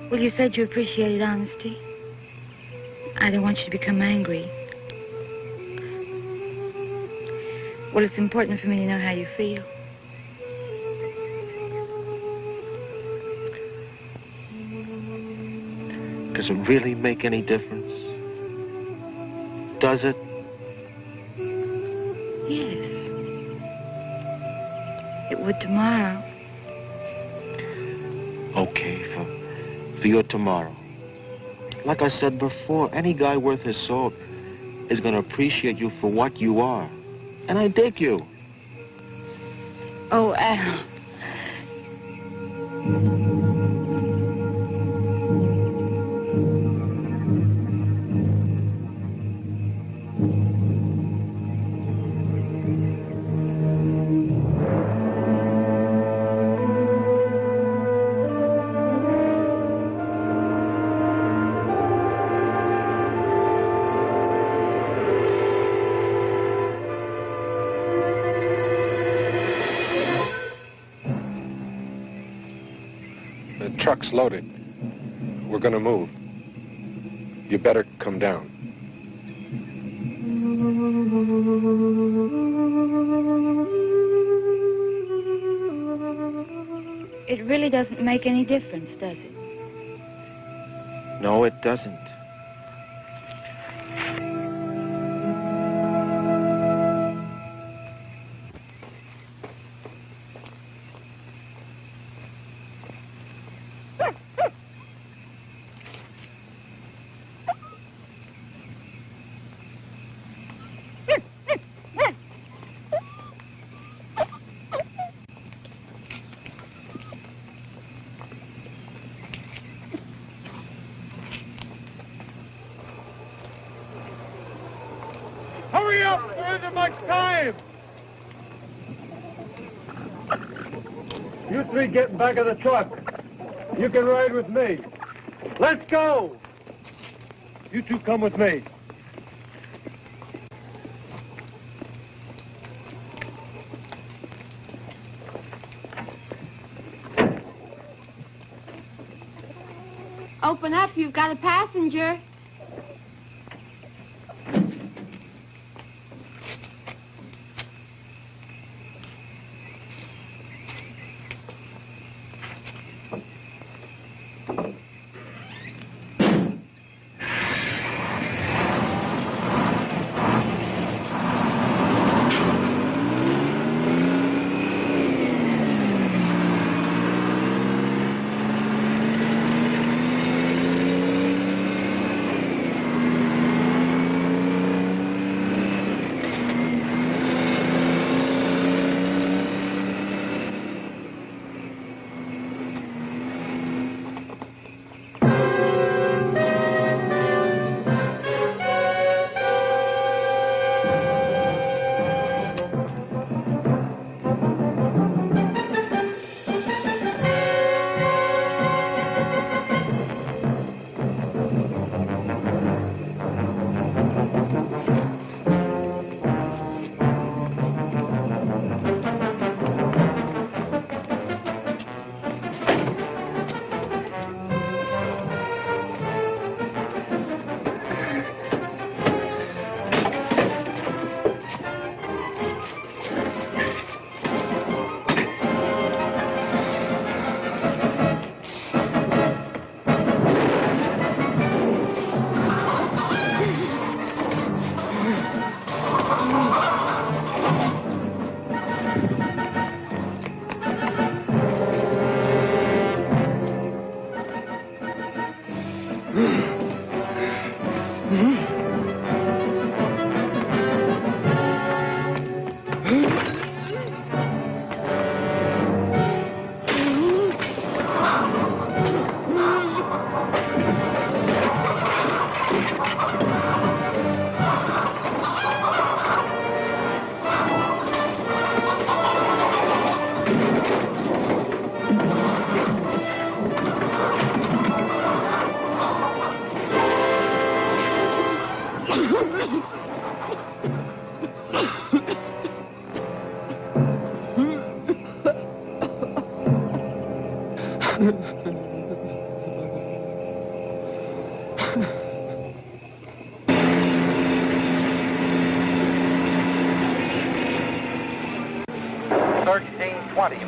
Well, you said you appreciated honesty. I don't want you to become angry. Well, it's important for me to know how you feel. Does it really make any difference? Does it? Yes. It would tomorrow. Okay, for your tomorrow. Like I said before, any guy worth his salt is going to appreciate you for what you are. And I dig you. Oh, Al. The truck's loaded. We're going to move. You better come down. It really doesn't make any difference, does it? No, it doesn't. Hurry up! There isn't much time! You three get in back of the truck. You can ride with me. Let's go! You two come with me. Open up, you've got a passenger.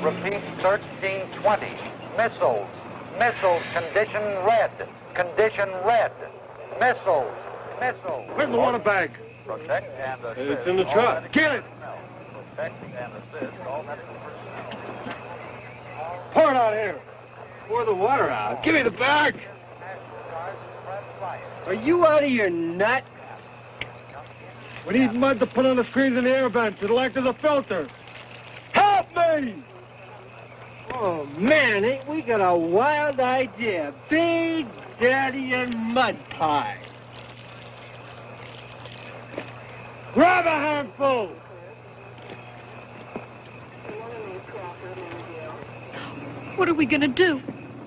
Repeat, 1320. Missiles. Missiles. Condition red. Condition red. Missiles. Missiles. Where's the water bag? Protect and assist. It's in the truck. Get it! Protect and assist all medical personnel. Pour it out here. Pour the water out. Give me the bag. Are you out of your nut? We need mud to put on the screens in the air vents. It'll act as a filter. Help me! Oh, man, ain't we got a wild idea. Big Daddy and mud pie. Grab a handful! What are we going to do?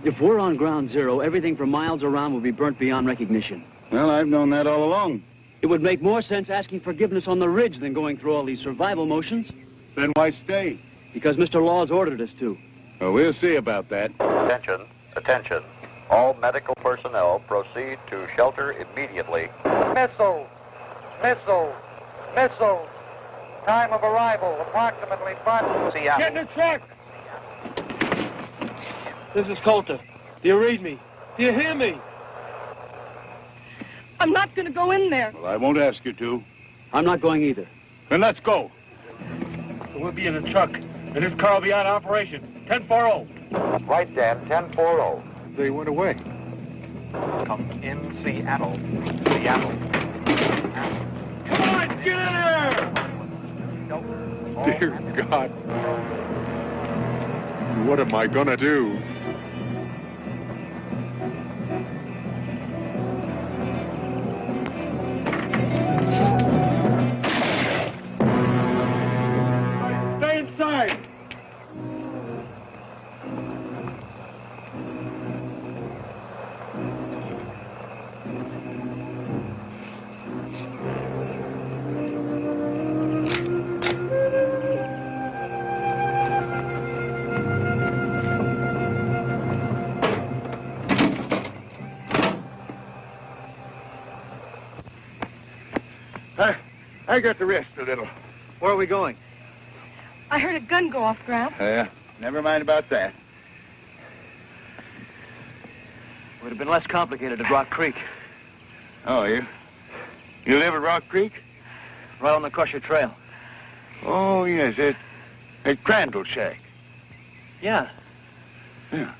If we're on ground zero, everything for miles around will be burnt beyond recognition. Well, I've known that all along. It would make more sense asking forgiveness on the ridge than going through all these survival motions. Then why stay? Because Mr. Law's ordered us to. Well, we'll see about that. Attention. Attention. All medical personnel proceed to shelter immediately. Missiles. Missiles. Missiles. Time of arrival, approximately 5... Seattle. Get in the truck! This is Coulter. Do you read me? Do you hear me? I'm not going to go in there. Well, I won't ask you to. I'm not going either. Then let's go. We'll be in the truck, and this car will be out of operation. 1040. Right, Dan, 1040. They went away. Come in, Seattle. Seattle. Come on, get in here! Dear God. What am I gonna do? Stay inside! I got to rest a little. Where are we going? I heard a gun go off, Gramp. Yeah, never mind about that. Would have been less complicated at Rock Creek. Oh, you live at Rock Creek? Right on the Crusher Trail. Oh, yes, at Crandall Shack. Yeah. Yeah.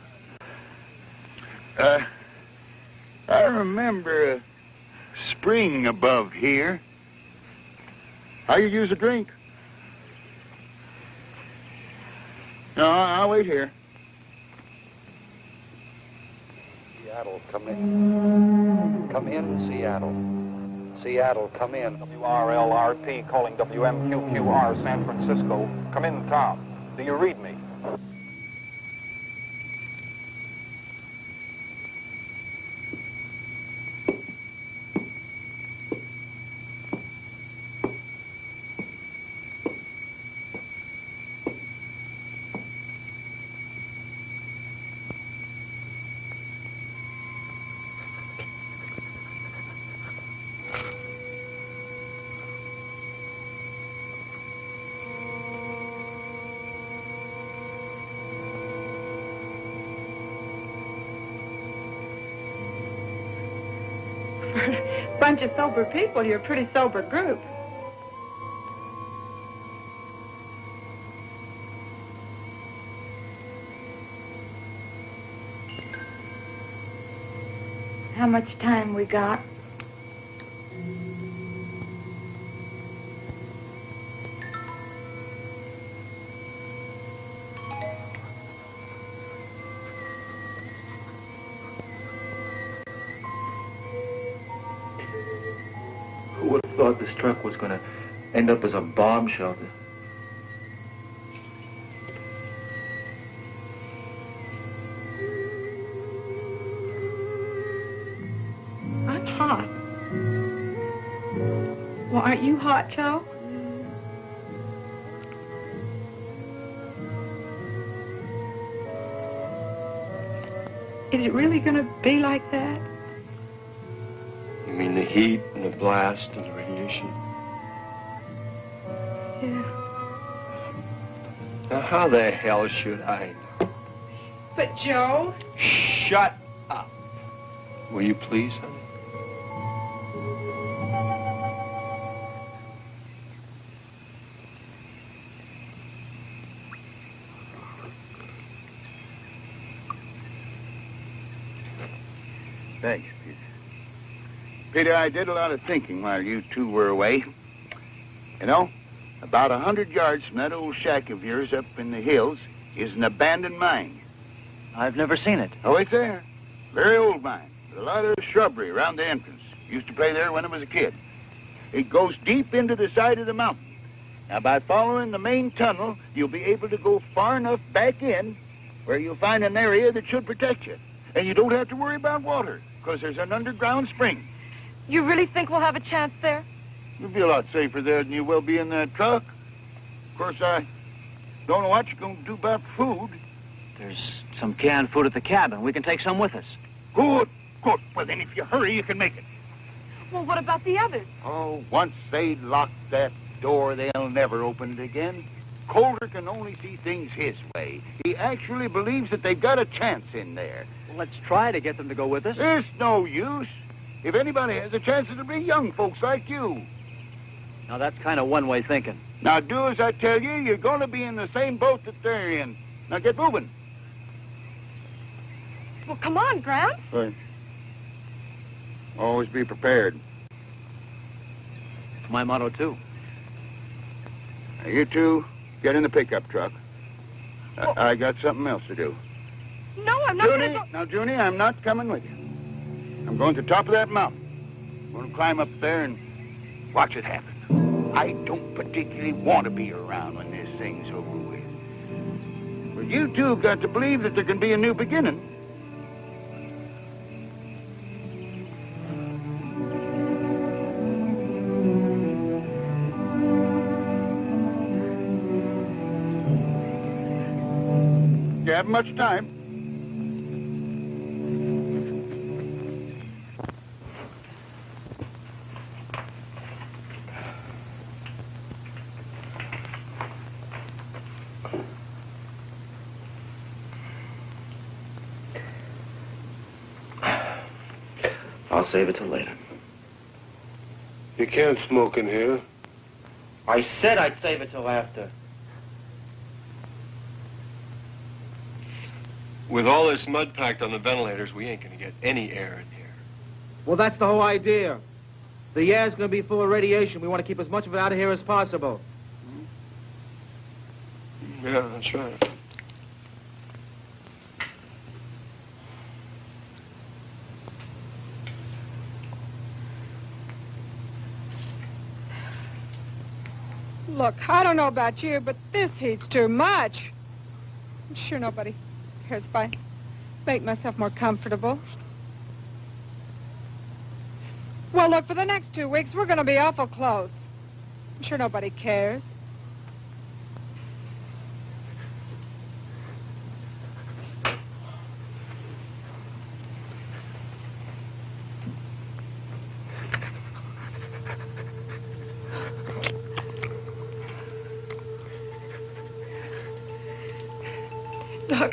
I remember a spring above here. How you use a drink? No, I'll wait here. Seattle, come in. Come in, Seattle. Seattle, come in. WRLRP calling WMQQR San Francisco. Come in, Tom. Do you read me? Bunch of sober people, you're a pretty sober group. How much time we got? Who would have thought this truck was going to end up as a bomb shelter? I'm hot. Well, aren't you hot, Joe? Is it really going to be like that? You mean the heat and the blast and the radiation? Yeah. Now, how the hell should I know? But, Joe... Shut up. Will you please, honey? Thanks, Peter. Peter, I did a lot of thinking while you two were away. You know, about 100 yards from that old shack of yours up in the hills is an abandoned mine. I've never seen it. Oh, it's there. Very old mine. With a lot of shrubbery around the entrance. Used to play there when I was a kid. It goes deep into the side of the mountain. Now, by following the main tunnel, you'll be able to go far enough back in where you'll find an area that should protect you. And you don't have to worry about water, because there's an underground spring. You really think we'll have a chance there? You'll be a lot safer there than you will be in that truck. Of course, I don't know what you're going to do about food. There's some canned food at the cabin. We can take some with us. Good, good. Well, then, if you hurry, you can make it. Well, what about the others? Oh, once they lock that door, they'll never open it again. Coulter can only see things his way. He actually believes that they've got a chance in there. Well, let's try to get them to go with us. There's no use. If anybody has a chance, it'll be young folks like you. Now, that's kind of one-way thinking. Now, do as I tell you. You're going to be in the same boat that they're in. Now, get moving. Well, come on, Gramps. Right. Always be prepared. It's my motto, too. Now, you two, get in the pickup truck. I got something else to do. No, I'm not going to go... Now, Junie, I'm not coming with you. I'm going to the top of that mountain. I'm going to climb up there and watch it happen. I don't particularly want to be around when this thing's over with. But you two have got to believe that there can be a new beginning. You haven't much time. I'll save it till later. You can't smoke in here. I said I'd save it till after. With all this mud packed on the ventilators, we ain't going to get any air in here. Well, that's the whole idea. The air's going to be full of radiation. We want to keep as much of it out of here as possible. Yeah, that's right. Look, I don't know about you, but this heat's too much. I'm sure nobody cares if I make myself more comfortable. Well, look, for the next 2 weeks, we're going to be awful close. I'm sure nobody cares. Look,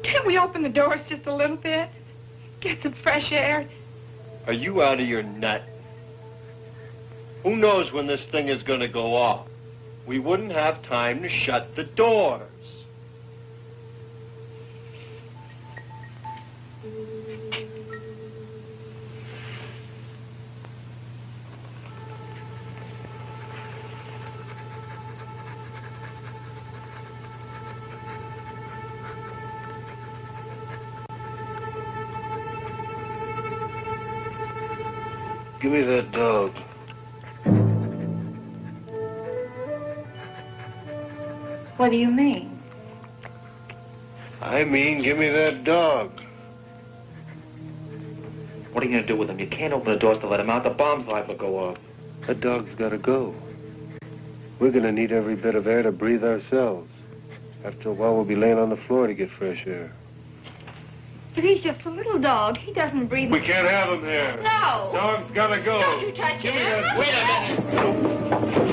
can't we open the doors just a little bit? Get some fresh air. Are you out of your nut? Who knows when this thing is going to go off? We wouldn't have time to shut the doors. Give me that dog. What do you mean? I mean, give me that dog. What are you going to do with him? You can't open the doors to let him out. The bomb's liable to go off. That dog's got to go. We're going to need every bit of air to breathe ourselves. After a while, we'll be laying on the floor to get fresh air. But he's just a little dog. He doesn't breathe. We can't have him here. No. Dog's got to go. Don't you touch Give him. me that. Wait a minute.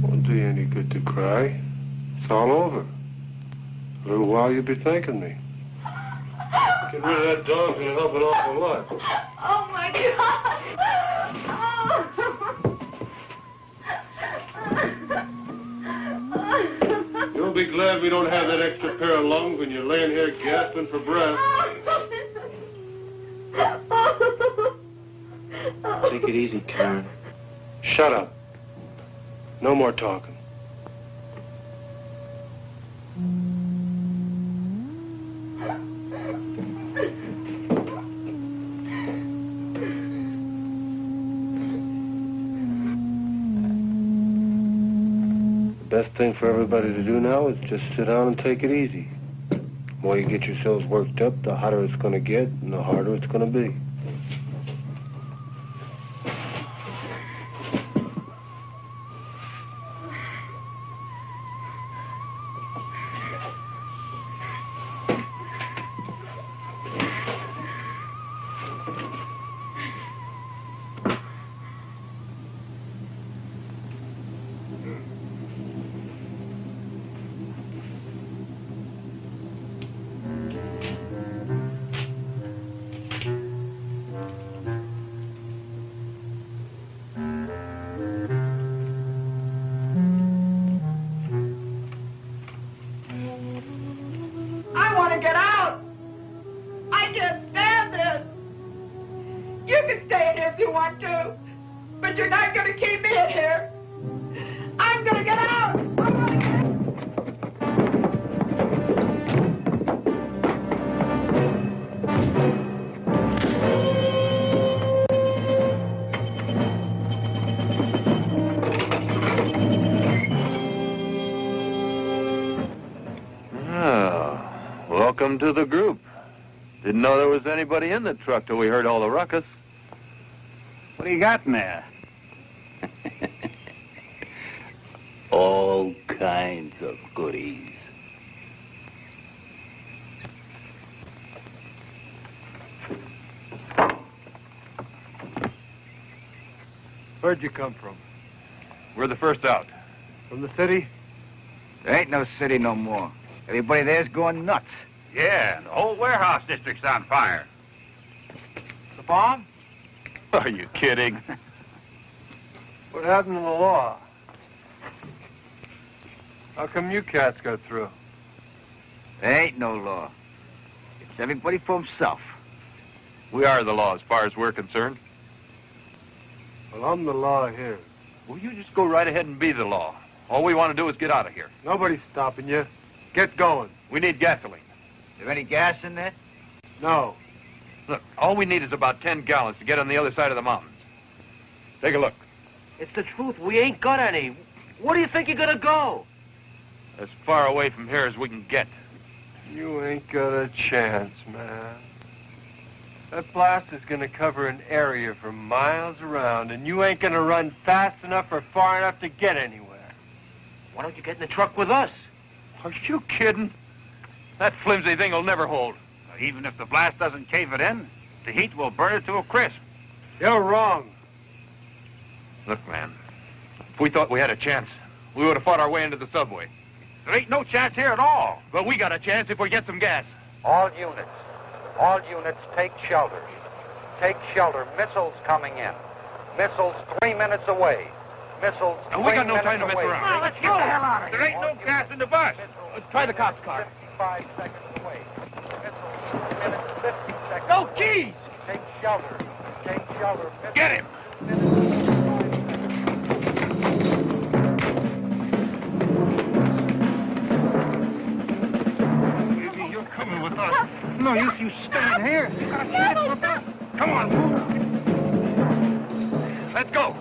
Won't do you any good to cry. It's all over. A little while you'll be thanking me. Get rid of that dog's gonna help an awful lot. Oh, my God. You'll be glad we don't have that extra pair of lungs when you're laying here gasping for breath. Take it easy, Karen. Shut up. No more talking. The best thing for everybody to do now is just sit down and take it easy. The more you get yourselves worked up, the hotter it's going to get and the harder it's going to be. I want to get out. I can't stand this. You can stay in here if you want to, but you're not going to keep me in here. I'm going to get out. Welcome to the group. Didn't know there was anybody in the truck till we heard all the ruckus. What do you got in there? All kinds of goodies. Where'd you come from? We're the first out. From the city? There ain't no city no more. Everybody there's going nuts. Yeah, the whole warehouse district's on fire. The bomb? Are you kidding? What happened to the law? How come you cats got through? There ain't no law. It's everybody for himself. We are the law as far as we're concerned. Well, I'm the law here. Well, you just go right ahead and be the law. All we want to do is get out of here. Nobody's stopping you. Get going. We need gasoline. Is there any gas in there? No. Look, all we need is about 10 gallons to get on the other side of the mountains. Take a look. It's the truth. We ain't got any. Where do you think you're gonna go? As far away from here as we can get. You ain't got a chance, man. That blast is gonna cover an area for miles around, and you ain't gonna run fast enough or far enough to get anywhere. Why don't you get in the truck with us? Are you kidding? That flimsy thing will never hold. Even if the blast doesn't cave it in, the heat will burn it to a crisp. You're wrong. Look, man, if we thought we had a chance, we would have fought our way into the subway. There ain't no chance here at all. But we got a chance if we get some gas. All units, take shelter. Take shelter. Missiles coming in. Missiles 3 minutes away. Missiles 3 And we got no minutes time to mess away. around. Well, let's get the hell out of here. There ain't no gas in the bus. Let's try the cop's car. 55 seconds away. Missiles 3 minutes, 50 seconds. No keys! Take shelter. Take shelter. Missiles, Get him. Maybe you're coming with us. No use you staying here. You gotta see this for best. Come on, move. Let's go.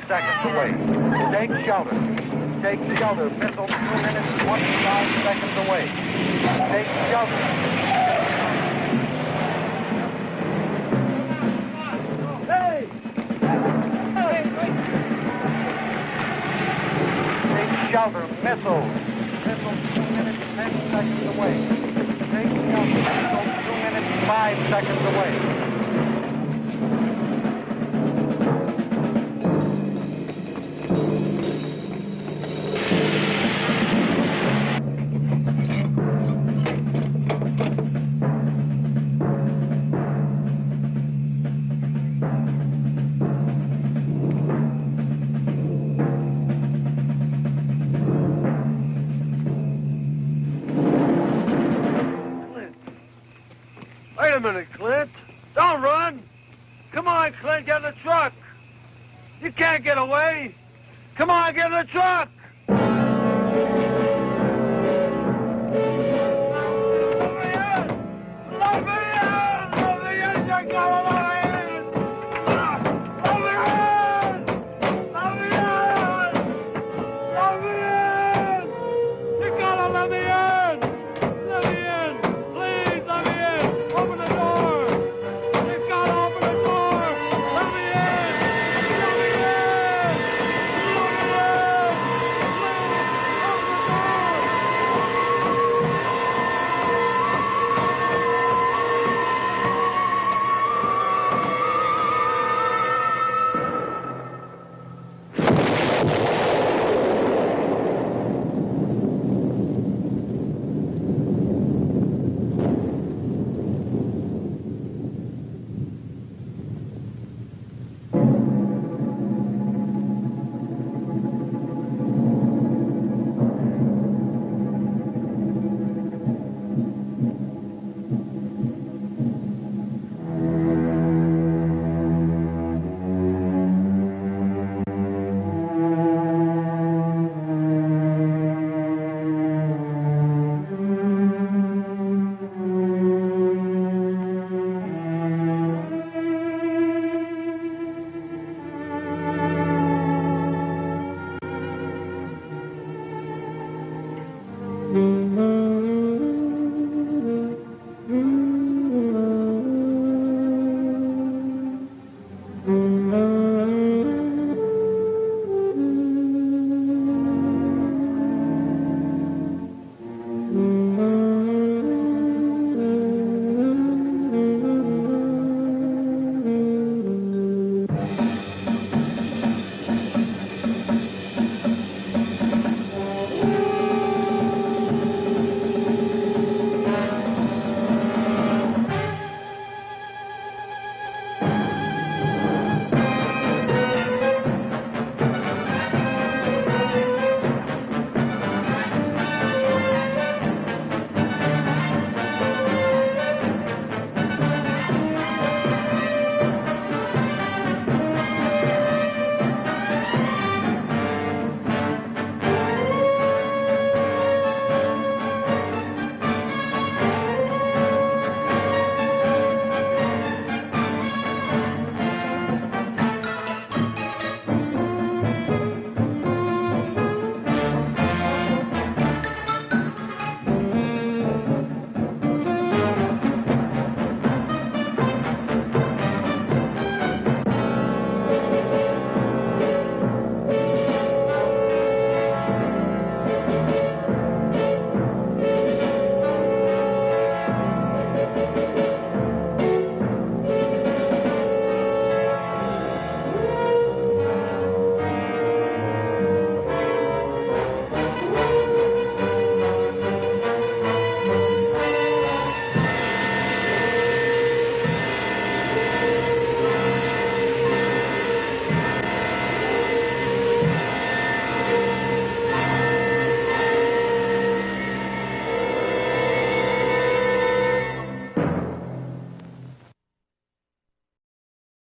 seconds away. Take shelter. Take shelter. Missile 2 minutes, 25 seconds away. Take shelter. Take shelter. Missile. Missile 2 minutes, 10 seconds away. Take shelter. Missile 2 minutes, 5 seconds away. Wait a minute, Clint. Don't run. Come on, Clint, get in the truck. You can't get away. Come on, get in the truck.